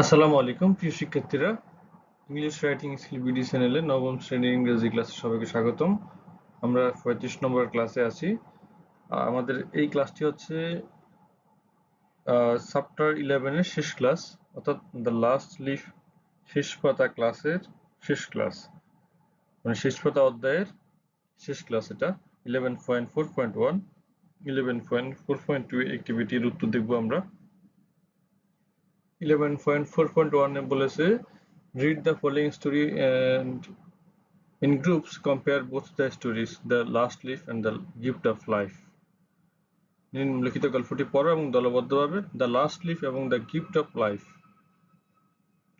আসসালামু আলাইকুম প্রিয় শিক্ষার্থীরা, ইংলিশ রাইটিং স্কিল বিডি চ্যানেলে নবম শ্রেণীর ইংরেজি ক্লাসে সবাইকে স্বাগতম। আমরা 35 নম্বর ক্লাসে আছি। আমাদের এই ক্লাসটি হচ্ছে চ্যাপ্টার 11 এর শেষ ক্লাস, অর্থাৎ দ্য লাস্ট লিফ, শেষ পাতা ক্লাসের শেষ ক্লাস, মানে শেষ পাতা অধ্যায়ের শেষ ক্লাস। এটা 11.4.1 11.4.2 অ্যাক্টিভিটির উত্তর দেখব আমরা। 11.4.1 এ বলেছে read the following story and in groups compare both the stories, the last leaf and the gift of life. নিম্নলিখিত গল্পটি পড়ো এবং দলবদ্ধভাবে দ্য লাস্ট লিফ এবং দ্য গিফট অফ লাইফ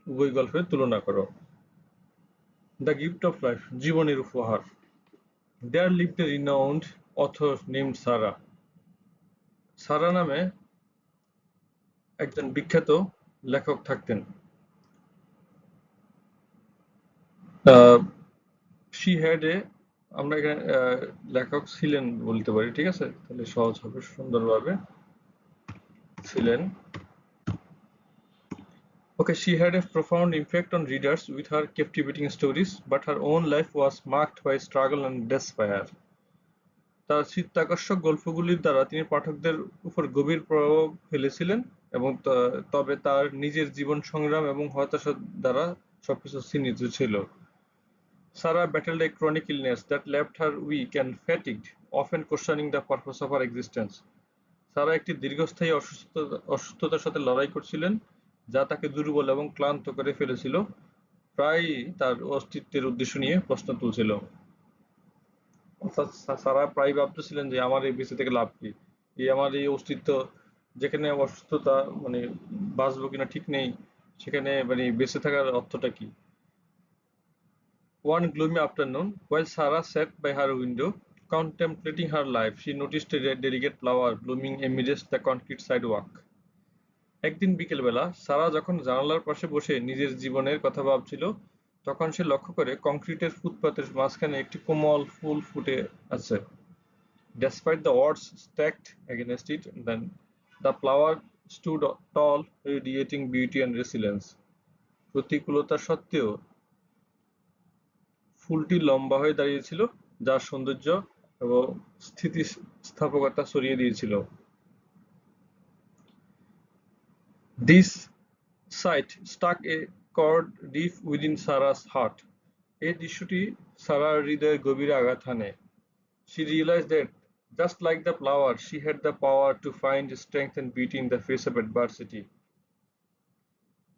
উভয় গল্পের তুলনা করো। দ্য গিফট অফ লাইফ, জীবনের উপহার। There lived a renowned author named Sarah. সারা নামে একজন বিখ্যাত লেখক থাকতেন। She had a, আমরা এখানে লেখক ছিলেন বলতে পারি, ঠিক আছে? তাহলে সহজ হবে, সুন্দরভাবে ছিলেন। Okay, she had a profound impact on readers with her captivating stories, but her own life was marked by struggle and despair. তার চিত্তাকর্ষক গল্পগুলির দ্বারা তিনি পাঠকদের উপর গভীর প্রভাব ফেলেছিলেন এবং তবে তার নিজের জীবন সংগ্রাম এবং হতাশা দ্বারা সবকিছু চিহ্নিত ছিল। Sarah battled a chronic illness that left her weak and fatigued, often questioning the purpose of her existence. সারা একটি দীর্ঘস্থায়ী অসুস্থতার সাথে লড়াই করছিলেন, যা তাকে দুর্বল এবং ক্লান্ত করে ফেলেছিল, প্রায়ই তার অস্তিত্বের উদ্দেশ্য নিয়ে প্রশ্ন তুলছিল। অর্থাৎ সারা প্রায় ভাবতেছিলেন যে আমার এই বেঁচে থেকে লাভ কি, এই আমার এই অস্তিত্ব, যেখানে অসুস্থতা, মানে বাঁচবো কিনা ঠিক নেই, সেখানে মানে বেঁচে থাকার অর্থটা কি। One gloomy afternoon, while Sarah sat by her window, contemplating her life, she noticed a delicate flower blooming amidst the concrete sidewalk. একদিন বিকেলবেলা সারা যখন জানালার পাশে বসে নিজের জীবনের কথা ভাবছিল, তখন সে লক্ষ্য করে কংক্রিটের ফুটপাতের মাঝখানে একটি কোমল ফুল ফুটে আছে। Despite the odds stacked against it, then the flower stood tall, radiating beauty and resilience. প্রতিকূলতা সত্ত্বেও ফুলটি লম্বা হয়ে দাঁড়িয়েছিল, যার সৌন্দর্য এবং স্থিতিস্থাপকতা ছড়িয়ে দিয়েছিল। This sight struck a chord deep within Sarah's heart. এই দৃশ্যটি সারার হৃদয়ে গভীর আঘাত হানে। She realized that, just like the flower, she had the power to find strength and beauty in the face of adversity.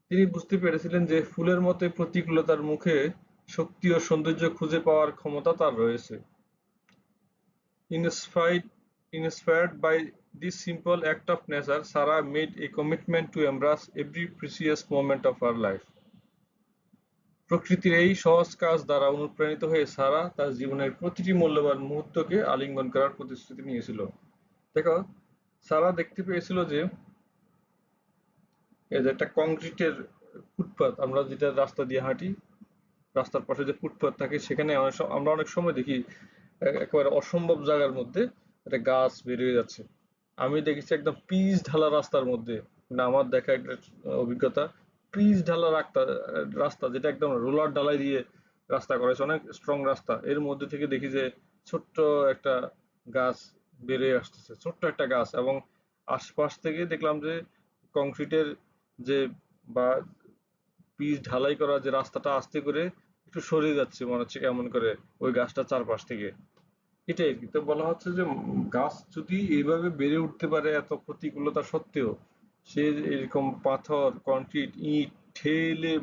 তিনি বুঝতে পেরেছিলেন যে ফুলের মতোই প্রতিকূলতার মুখে শক্তি ও সৌন্দর্য খুঁজে পাওয়ার ক্ষমতা তার রয়েছে। Inspired by this simple act of nature, Sarah made a commitment to embrace every precious moment of her life. প্রকৃতির এই সহজ কাজ দ্বারা অনুপ্রাণিত হয়ে সারা তার জীবনের প্রতিটি মূল্যবান মুহূর্তকে আলিঙ্গন করার প্রতিশ্রুতি নিয়েছিল। দেখো, সারা দেখতে পেয়েছিল যে এই যে একটা কংক্রিটের ফুটপাত, আমরা যেটা রাস্তা দিয়ে হাঁটি, রাস্তার পাশে যে ফুটপাত থাকে, সেখানে আমরা অনেক সময় দেখি একেবারে অসম্ভব জায়গার মধ্যে একটা গাছ বেরিয়ে যাচ্ছে। আমি দেখেছি একদম পিচ ঢালা রাস্তার মধ্যে, মানে আমার দেখা একটা অভিজ্ঞতা, পিচ ঢালা রাস্তা, যেটা একদম রোলার ঢালাই দিয়ে রাস্তা করা হয়েছে, অনেক স্ট্রং রাস্তা, এর মধ্যে থেকে দেখি যে ছোট্ট একটা গাছ বেরিয়ে আসতেছে, ছোট্ট একটা গাছ, এবং আশপাশ থেকে দেখলাম যে কংক্রিটের যে বা পিচ ঢালাই করা যে রাস্তাটা আস্তে করে একটু সরে যাচ্ছে মনে হচ্ছে কেমন করে ওই গাছটার চারপাশ থেকে। এটাই আর কি। তো বলা হচ্ছে যে গাছ যদি এইভাবে বেড়ে উঠতে পারে এত প্রতিকূলতা সত্ত্বেও, সে এরকম পাথর, কংক্রিট, ইট ঠেলে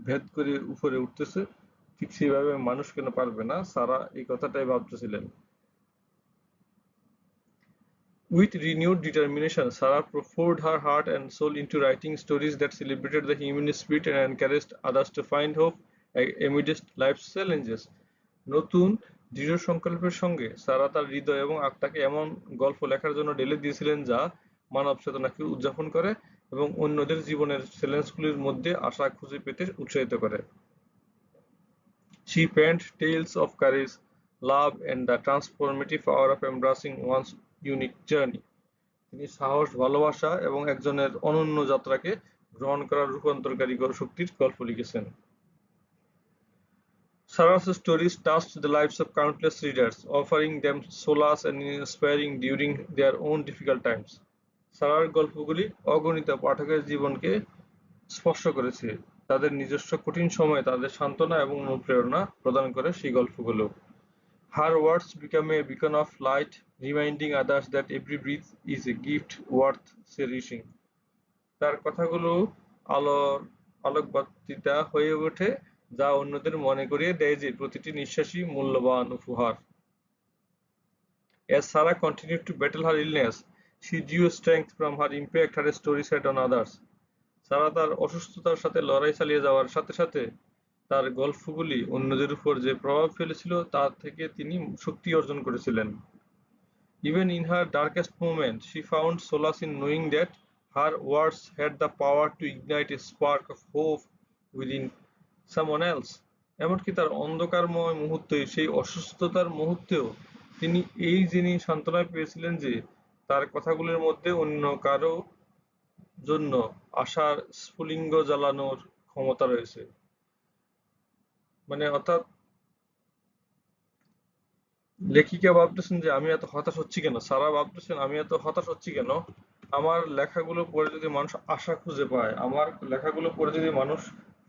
ভেদ করে উপরে উঠতেছে, ঠিক সেইভাবে মানুষ কেন পারবে না? সারা এই কথাটাই ভাবতেছিলেন। With renewed determination, Sarah poured her heart and soul into writing stories that celebrated the human spirit and encouraged others to find hope amidst life's challenges. নতুন দৃঢ় সংকল্পের সঙ্গে সারা তার হৃদয় এবং আত্মাকে এমন গল্প লেখার জন্য ঢেলে দিয়েছিলেন যা মানব চেতনাকে উদযাপন করে এবং অন্যদের জীবনের চ্যালেঞ্জগুলির মধ্যে আশা খুঁজে পেতে উৎসাহিত করে। She penned tales of courage, love, and the transformative power of embracing one's unique journey. তিনি সাহস, ভালোবাসা এবং একজনের অনন্য যাত্রাকে গ্রহণ করার রূপান্তরকারী শক্তির গল্প লিখেছেন। Sarah's stories touched the lives of countless readers, offering them solace and inspiring during their own difficult times. সারার গল্পগুলি অগণিত পাঠকের জীবনকে স্পর্শ করেছে, তাদের নিজস্ব কঠিন সময়ে তাদের সান্ত্বনা এবং অনুপ্রেরণা প্রদান করে সেই গল্পগুলো। Her words become a beacon of light, reminding others that every breath is a gift worth cherishing. তার কথাগুলো আলোর আলোকবাতিতা হয়ে ওঠে, যা অন্যদের মনে করিয়ে দেয় যে প্রতিটি নিঃশ্বাসই মূল্যবান উপহার। As Sarah continued to battle her illness, she drew strength from her impact her stories had on others. সারা তার অসুস্থতার সাথে লড়াই চালিয়ে যাওয়ার সাথে সাথে তার গল্পগুলি অন্যদের উপর যে প্রভাব ফেলেছিল তা থেকে তিনি শক্তি অর্জন করেছিলেন। Even in her darkest moment, she found solace in knowing that her words had the power to ignite a spark of hope within someone else. এমনকি তার অন্ধকারময় মুহূর্তে, সেই অসুস্থতার মুহূর্তেও তিনি এই জেনে সান্ত্বনা পেয়েছিলেন যে তার কথাগুলোর মধ্যে অন্য কারো জন্য আশার স্ফুলিঙ্গ জ্বালানোর ক্ষমতা রয়েছে। মানে অর্থাৎ লেখিকা ভাবতেছেন যে আমি এত হতাশ হচ্ছি কেন, সারা ভাবতেছেন আমি এত হতাশ হচ্ছি কেন, আমার লেখাগুলো পড়ে যদি মানুষ আশা খুঁজে পায়, আমার লেখাগুলো পড়ে যদি মানুষ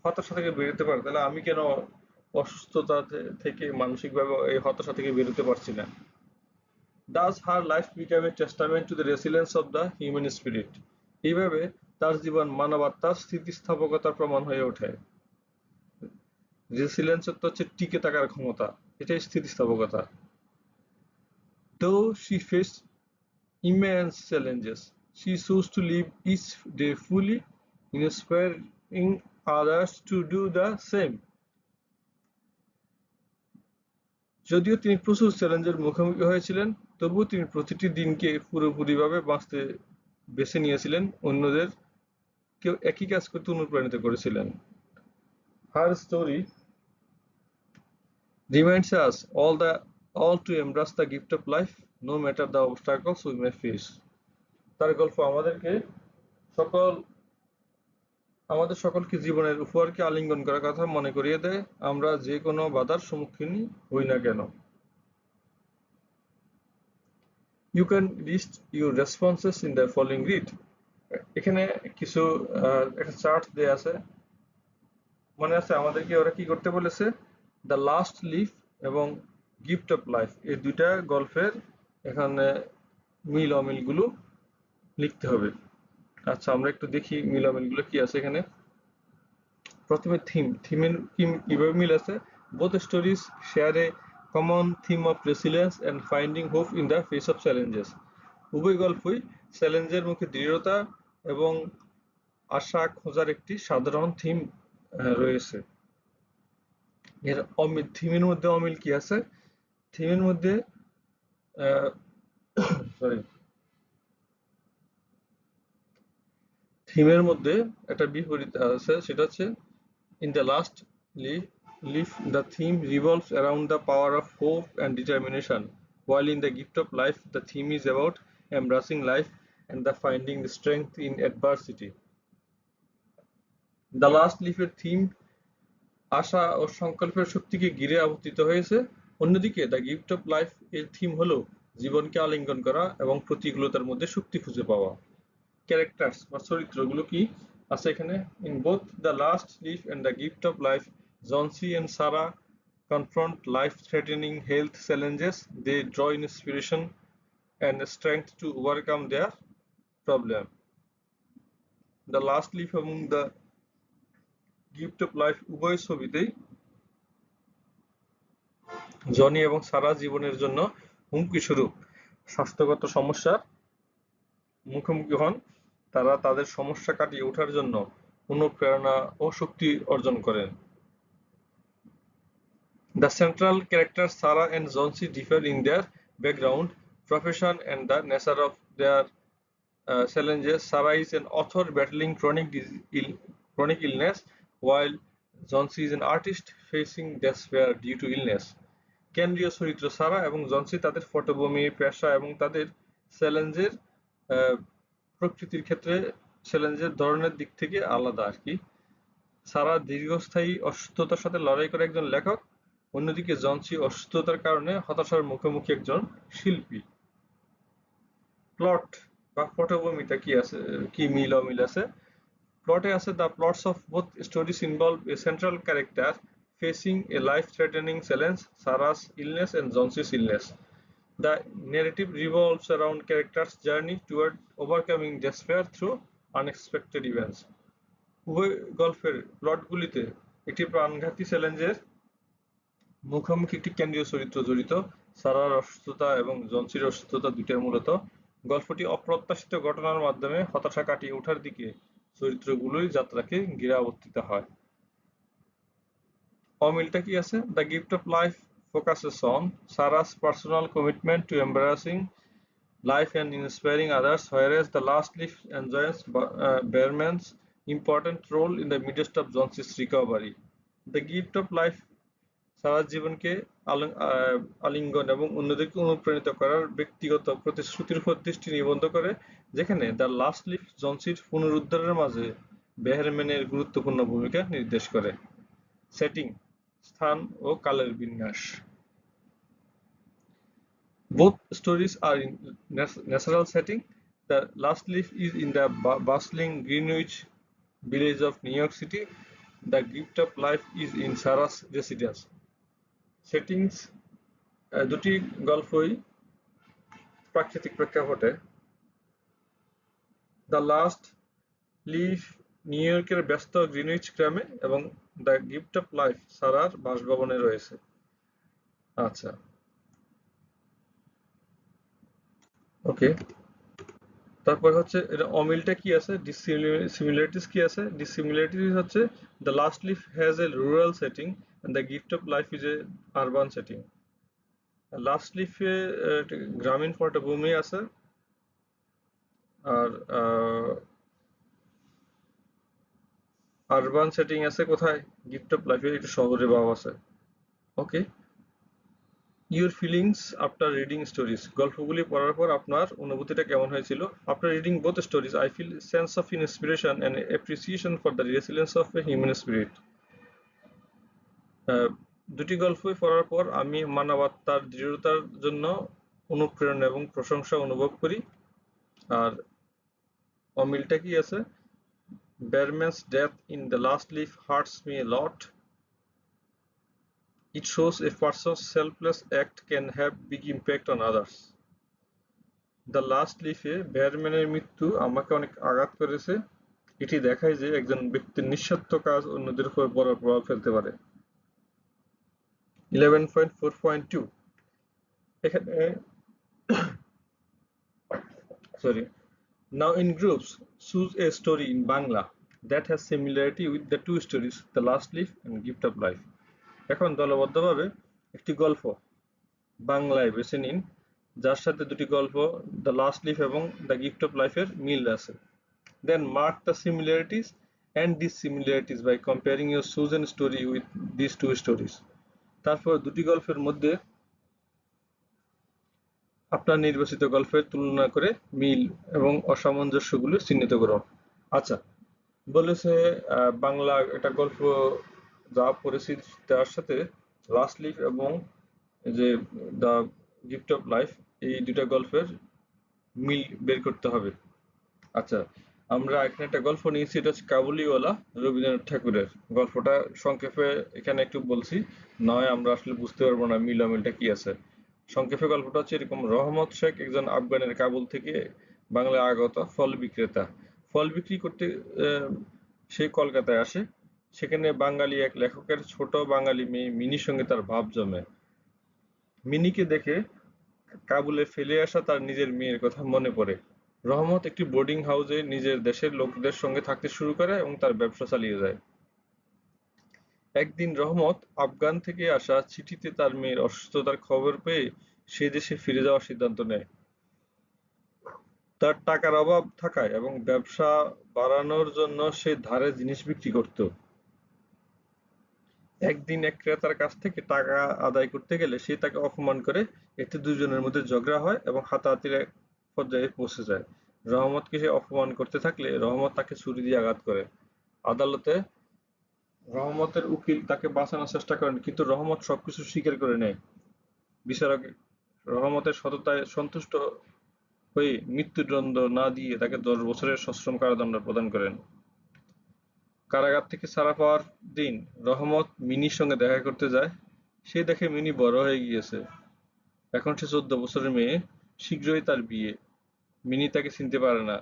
হতাশা থেকে বেরোতে পারে, তাহলে আমি কেন অসুস্থতা থেকে মানসিকভাবে এই হতাশা থেকে বেরোতে পারছি না। Thus her life became a testament to the resilience of the human spirit. এইভাবে তার জীবন মানবাত্মার স্থিতিস্থাপকতার প্রমাণ হয়ে ওঠে। রেসিলিয়েন্স হচ্ছে টিকে থাকার ক্ষমতা, এটাই স্থিতিস্থাপকতা। Though she faced immense challenges, she chose to live each day fully, inspiring others to do the same. যদিও তিনি প্রচুর চ্যালেঞ্জের মুখোমুখি হয়েছিলেন, তবুও তিনি প্রতিটি দিনকে পুরোপুরিভাবে বাঁচতে বেছে নিয়েছিলেন, অন্যদের কেউ একই কাজ করতে অনুপ্রাণিত করেছিলেন। Her story reminds us all to embrace the gift of life, no matter the obstacles we may face. তার গল্প আমাদের সকলকে জীবনের উপহারকে আলিঙ্গন করার কথা মনে করিয়ে দেয়, আমরা যে কোনো বাধার সম্মুখীন হই না কেন। You can list your responses in the following read. এখানে কিছু একটা চার্ট দেয়া আছে, মনে আছে আমাদেরকে ওরা কি করতে বলেছে, দ্য লাস্ট লিফ এবং গিফট অফ লাইফ, এই দুইটা গল্পের এখানে মিল অমিলগুলো লিখতে হবে। আচ্ছা আমরা একটু দেখি মিল অমিলগুলো কি আছে এখানে। প্রথমে থিমের কিভাবে মিল আছে, both stories share a common theme of resilience and finding hope in the face of challenges. উভয় গল্পই চ্যালেঞ্জের মুখে দৃঢ়তা এবং আশা খোঁজার একটি সাধারণ থিম রয়েছে। এর থিমের মধ্যে অমিল কি আছে, থিমের মধ্যে থিমের মধ্যে একটা বিপরীত আছে, সেটা হচ্ছে in the last leaf the theme revolves around the power of hope and determination, while in the gift of life the theme is about embracing life and the finding the strength in adversity. The last leaf এর theme আশা ও সংকল্পের শক্তিকে ঘিরে আবর্তিত হয়েছে, অন্যদিকে the gift of life এর theme হলো জীবনকে আলিঙ্গন করা এবং প্রতিকূলতার মধ্যে শক্তি খুঁজে পাওয়া। ক্যারেক্টার্স বা চরিত্রগুলো কি আছে এখানে, in both the last leaf and the gift of life Johnsy and Sara confront life-threatening health challenges. They draw inspiration and strength to overcome their problem. The last leaf among the gift of life উভয় ছবিতেই Johnny এবং সারা জীবনের জন্য হুমকি স্বরূপ স্বাস্থ্যগত সমস্যার মুখোমুখি হন, তারা তাদের সমস্যা কাটিয়ে ওঠার জন্য অনুপ্রেরণা ও শক্তি অর্জন করেন। The central characters Sarah and Johnsy differ in their background, profession and the nature of their challenges. Sarah is an author battling chronic illness, while Johnsy is an artist facing despair due to illness. কেন্দ্রীয় চরিত্র সারা এবং Johnsy তাদের পটভূমি, পেশা এবং তাদের চ্যালেঞ্জের প্রকৃতির ক্ষেত্রে চ্যালেঞ্জের ধরনের দিক থেকে আলাদা আর কি। সারা দীর্ঘস্থায়ী অসুস্থতার সাথে লড়াই করে একজন লেখক, অন্যদিকে জনসি অসুস্থতার কারণে হতাশার মুখোমুখি একজন শিল্পী। প্লট বা পটভূমিটা কি আছে, কি মিল অমিল আছে? প্লটে আছে, the plots of both stories involve a central character facing a life-threatening challenge, Sarah's illness and Johnson's illness. The narrative revolves around characters' journey toward overcoming despair through unexpected events. উভয় গল্পের প্লটগুলিতে একটি প্রাণঘাতী চ্যালেঞ্জের মুখোমুখি একটি কেন্দ্রীয় চরিত্র জড়িত। সারার অসুস্থতা এবং জনসির অসুস্থতা দুইটাই মূলত গল্পটি অপ্রত্যাশিত ঘটনার মাধ্যমে হতাশা কাটিয়ে ওঠার দিকে চরিত্রগুলোই যাত্রাকে গিরাবর্তিত হয়। অমিলটা কি আছে? The gift of life focuses on Sarah's personal commitment to embracing life and inspiring others, whereas The Last Leaf enjoys Behrman's important role in the midst of Johnson's recovery. The Gift of Life সারার জীবনকে আলিঙ্গন এবং অন্যদেরকে অনুপ্রাণিত করার ব্যক্তিগত প্রতিশ্রুতির উপর দৃষ্টি নিবদ্ধ করে, যেখানে দ্য লাস্ট লিফ জনসির পুনরুদ্ধারের মাঝে বেহরম্যানের গুরুত্বপূর্ণ ভূমিকা নির্দেশ করে। সেটিং, স্থান ও কালের বিন্যাস। Both stories are in natural setting. The Last Leaf is in the bustling Greenwich village of New York City. The Gift of Life is in Sarah's residence. Settings, দুটি গল্পই প্রাকৃতিক প্রেক্ষাপটে। দ্য লাস্ট লিফ নিউ ইয়র্কের ব্যস্ত Greenwich গ্রামে এবং the gift of life সারার বাসভবনে রয়েছে। আচ্ছা, ওকে। তারপর হচ্ছে এটা অমিলটা কি আছে, ডিসিমিলারিটিস কি আছে? ডিসিমিলারিটিস হচ্ছে the last leaf has a rural setting and the gift of life is a urban setting. Last লিফে গ্রামীণ পটভূমি আছে, আর আরবান সেটিং আছে কোথায়? গিফট অফ লাইফে একটু শহরে ভাব আছে। Okay. Your feelings after reading stories, গল্পগুলি পড়ার পর আপনার অনুভূতিটা কেমন হয়েছিল? After reading both stories I feel sense of inspiration and appreciation for the resilience of a human spirit. দুটি গল্পই পড়ার পর আমি মানবাত্মার দৃঢ়তার জন্য অনুপ্রেরণা এবং প্রশংসা অনুভব করি। আর অমিলটা কি আছে? Behrman's death in The Last Leaf hurts me a lot. It shows a person's selfless act can have big impact on others. The Last Leaf-এ বেয়ারম্যানের মৃত্যু আমাকে অনেক আঘাত করেছে। এটি দেখায় যে একজন ব্যক্তির নিঃস্বার্থ কাজ অন্যদের উপর বড় প্রভাব ফেলতে পারে। 11.4.2 এখানে sorry. Now in groups, choose a story in Bangla that has similarity with the two stories, The Last Leaf and Gift of Life. এখন দলবদ্ধভাবে একটি গল্প বাংলায় বেছে নিন যার সাথে দুটি গল্প দ্য লাস্ট লিফ এবং দ্য গিফট অফ লাইফের মিল আছে। Then mark the similarities and dissimilarities by comparing your chosen story with these two stories. তারপর দুটি গল্পের মধ্যে আপনার নির্বাচিত গল্পের তুলনা করে মিল এবং অসামঞ্জস্যগুলো চিহ্নিত করুন। আচ্ছা, বলেছে বাংলা একটা গল্প যা পড়েছি তার সাথে লাস্ট লিফ এবং যে দ্য গিফট অফ লাইফ এই দুটা গল্পের মিল বের করতে হবে। আচ্ছা, আমরা এখানে একটা গল্প নিয়েছি, এটা হচ্ছে কাবুলিওয়ালা, রবীন্দ্রনাথ ঠাকুরের। গল্পটা সংক্ষেপে এখানে একটু বলছি, নয় আমরা আসলে বুঝতে পারবো না মিল অমিলটা কি আছে। সংক্ষেপে গল্পটা হচ্ছে এরকম: রহমত শেখ একজন আফগানের কাবুল থেকে বাংলায় আগত ফল বিক্রেতা। ফল বিক্রি করতে সে কলকাতায় আসে। সেখানে বাঙালি এক লেখকের ছোট বাঙালি মেয়ে মিনির সঙ্গে তার ভাব জমে। মিনিকে দেখে কাবুলে ফেলে আসা তার নিজের মেয়ের কথা মনে পড়ে। রহমত একটি বোর্ডিং হাউসে নিজের দেশের লোকদের সঙ্গে থাকতে শুরু করে এবং তার ব্যবসা চালিয়ে যায়। একদিন রহমত আফগান থেকে আসা চিঠিতে তার মেয়ের অসুস্থতার খবর পেয়ে সে দেশে ফিরে যাওয়ার সিদ্ধান্ত নেয়। তার টাকার অভাব থাকায় এবং ব্যবসা বাড়ানোর জন্য সে ধারে জিনিস বিক্রি করত। একদিন এক ক্রেতার কাছ থেকে টাকা আদায় করতে গেলে সে তাকে অপমান করে। এতে দুজনের মধ্যে ঝগড়া হয় এবং হাতাহাতির এক পর্যায়ে পৌঁছে যায়। রহমতকে সে অপমান করতে থাকলে রহমত তাকে ছুরি দিয়ে আঘাত করে। আদালতে রহমতের উকিল তাকে বাঁচানোর চেষ্টা করেন, কিন্তু রহমত সবকিছু স্বীকার করে নেয়। বিচারক রহমতের সততায় সন্তুষ্ট হয়ে মৃত্যুদণ্ড না দিয়ে তাকে 10 বছরের সশ্রম কারাদণ্ড প্রদান করেন। কারাগার থেকে ছাড়া পাওয়ার দিন রহমত মিনির সঙ্গে দেখা করতে যায়। সে দেখে মিনি বড় হয়ে গিয়েছে। এখন সে 14 বছরের মেয়ে, শীঘ্রই তার বিয়ে। মিনি তাকে চিনতে পারে না।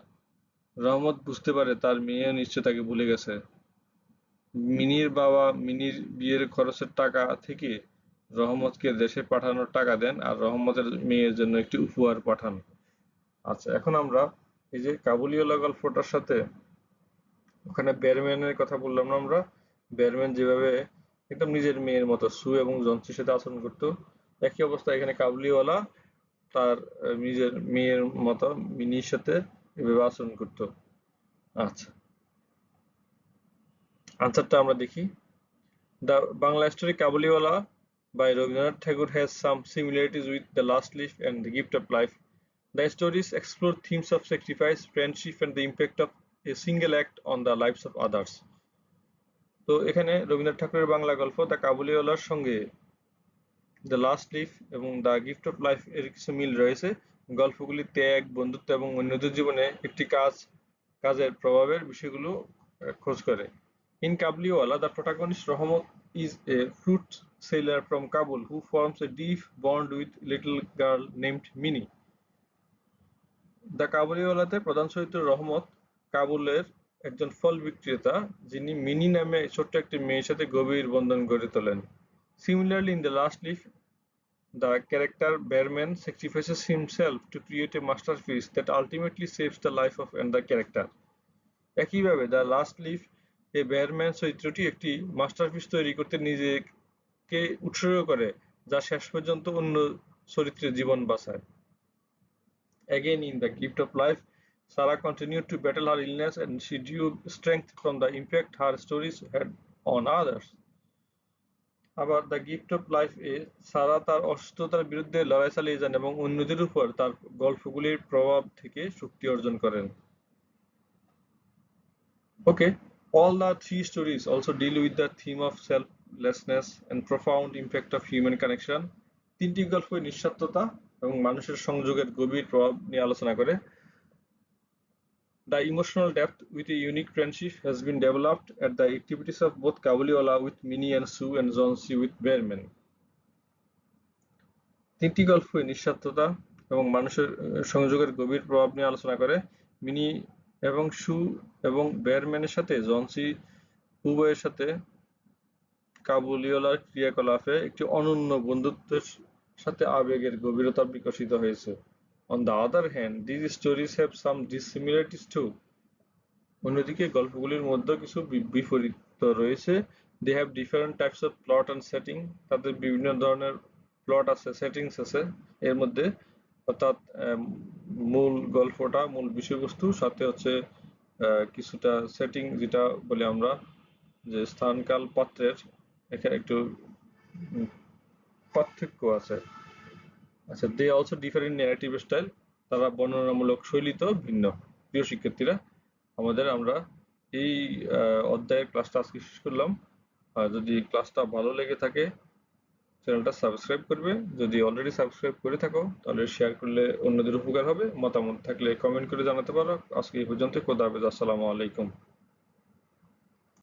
রহমত বুঝতে পারে তার মেয়ে নিশ্চয় তাকে ভুলে গেছে। মিনির বাবা মিনির বিয়ের খরচের টাকা থেকে রহমতকে দেশে পাঠানোর টাকা দেন আর রহমতের মেয়ের জন্য একটি উপহার পাঠান। আচ্ছা, এখন আমরা এই যে কাবুলিওয়ালা গল্পটার সাথে ওখানে ব্যারম্যানের কথা বললাম না আমরা, ব্যারম্যান যেভাবে একদম নিজের মেয়ের মতো সু এবং জন্সির সাথে আচরণ করতো, একই অবস্থা এখানে কাবুলিওয়ালা তার নিজের মেয়ের মতো মিনির সাথে এভাবে আচরণ করতো। আচ্ছা, আনসারটা আমরা দেখি। The Bangla story Kabuliwala by Rabindranath Tagore has some similarities with The Last Leaf and The Gift of Life. The stories explore themes of sacrifice, friendship, and the impact of a single act on the lives of others. তো এখানে রবীন্দ্রনাথ ঠাকুরের বাংলা গল্প the কাবুলিওয়ালার সঙ্গে the last leaf এবং the gift of life এর কিছু মিল রয়েছে। গল্পগুলি ত্যাগ, বন্ধুত্ব এবং অন্যদের জীবনে একটি কাজের প্রভাবের বিষয়গুলো খোঁজ করে। In Kabliwala, the protagonist Rahmat is a fruit seller from Kabul who forms a deep bond with little girl named Mini. The কাবুলিওয়ালাতে প্রধান চরিত্র রহমত কাবুলের একজন ফল বিক্রেতা, যিনি মিনি নামে ছোট্ট একটি মেয়ের সাথে গভীর বন্ধন গড়ে তোলেন। Similarly, in The Last Leaf, the character Bearman sacrifices himself to create a masterpiece that ultimately saves the life of another character. একইভাবে দ্য লাস্ট লিফ এ বেয়ারম্যান চরিত্রটি একটি মাস্টারপিস তৈরি করতে নিজেকে উৎসর্গ করে, যা শেষ পর্যন্ত অন্য চরিত্রের জীবন বাঁচায়। Again, in The Gift of Life, Sarah continued to battle her illness and she drew strength from the impact her stories had on others. আবার দ্য গিফট অফ লাইফ এ সারা তার অসুস্থতার বিরুদ্ধে লড়াই চালিয়ে যান এবং অন্যদের উপর তার গল্পগুলির প্রভাব থেকে শক্তি অর্জন করেন। Okay, all the three stories also deal with the theme of selflessness and profound impact of human connection. তিনটি গল্পই নিঃস্বার্থতা এবং মানুষের সংযোগের গভীর প্রভাব নিয়ে আলোচনা করে। The emotional depth with a unique friendship has been developed at the activities of both Kabuliwala with Minnie and Sue and Johnsy with Bearman. তিনটি গল্পই নিঃস্বার্থতা এবং মানুষের সংযোগের গভীর প্রভাব নিয়ে আলোচনা করে। মিনি এবং সু এবং বেয়ারম্যানের সাথে জনসি উভয়ের সাথে কাবুলিওয়ালার ক্রিয়াকলাপে একটি অনন্য বন্ধুত্বের সাথে আবেগের গভীরতা বিকশিত হয়েছে। On the other hand, these stories have some dissimilarities too. অন্যদিকে গল্পগুলির মধ্যে কিছু বিপরীত রয়েছে। They have different types of plot and setting. তাদের বিভিন্ন ধরনের প্লট আছে, সেটিংস আছে এর মধ্যে, অর্থাৎ মূল গল্পটা, মূল বিষয়বস্তু সাথে হচ্ছে কিছুটা সেটিং, যেটা বলি আমরা যে স্থানকাল পাত্রের এখানে একটু পার্থক্য আছে। আচ্ছা, they also differ in narrative style, তারা বর্ণনামূলক শৈলীতেও ভিন্ন। প্রিয় শিক্ষার্থীরা, আমরা এই অধ্যায়ের ক্লাসটা আজকে শেষ করলাম। যদি ক্লাসটা ভালো লেগে থাকে চ্যানেলটা সাবস্ক্রাইব করবে, যদি অলরেডি সাবস্ক্রাইব করে থাকো তাহলে শেয়ার করলে অন্যদের উপকার হবে। মতামত থাকলে কমেন্ট করে জানাতে পারো। আজকে এই পর্যন্ত, খোদা হাফেজ, আসসালামু আলাইকুম।